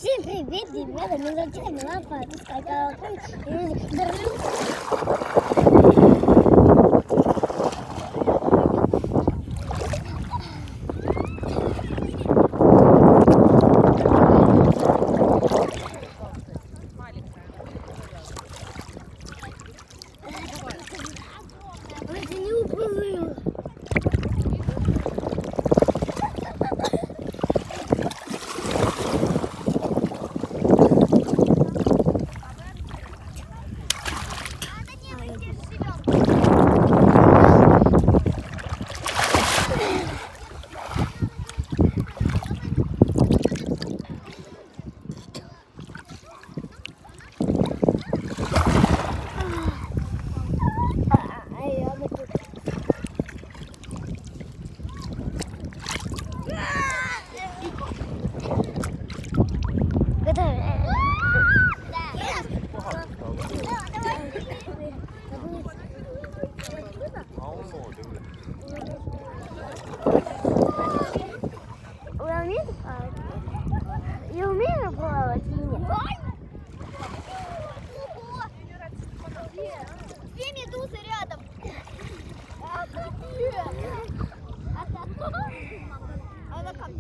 Всем привет, ребята! Мы зачем лапа, пускай колокольчик. Это не уплыл. Я умею плавать или нет? Две медузы рядом. Она как?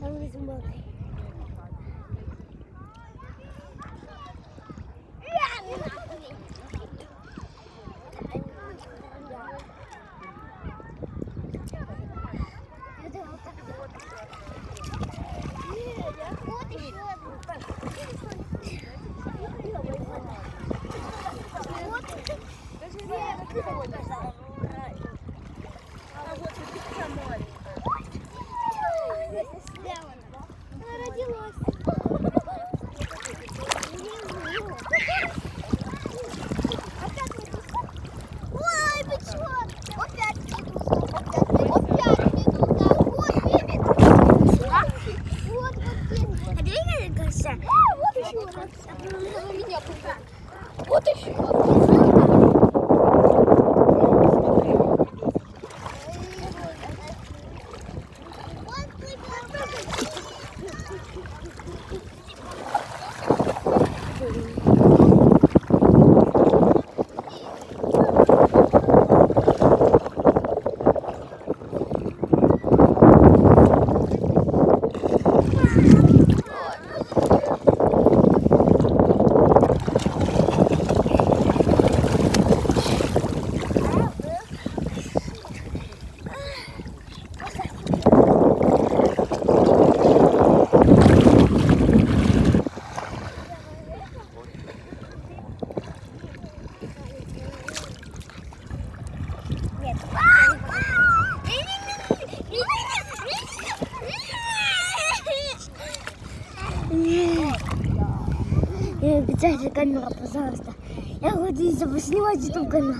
Вот еще. Обязательно камера, пожалуйста. Я хочу снимать YouTube канал.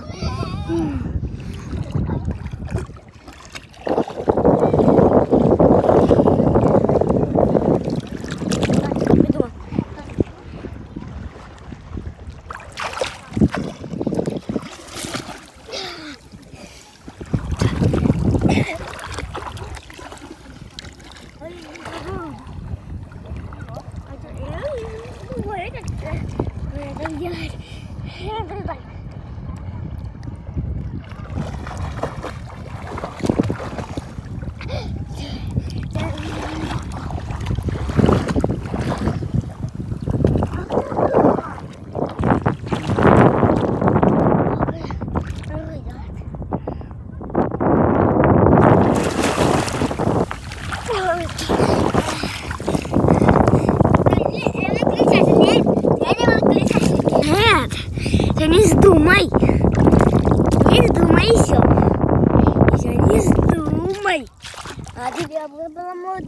Ты не вздумай. Не вздумай еще. Еще не вздумай. А тебе выбрала мой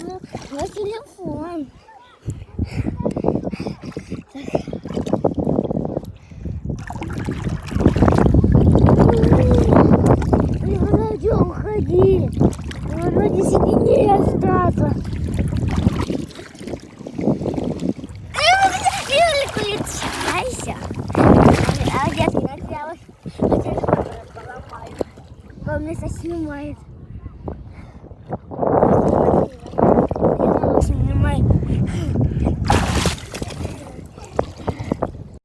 телефон. Вроде уходи. Вроде сиди не остаться. А где ты наделась? Телефон поломаю. Он меня снимает.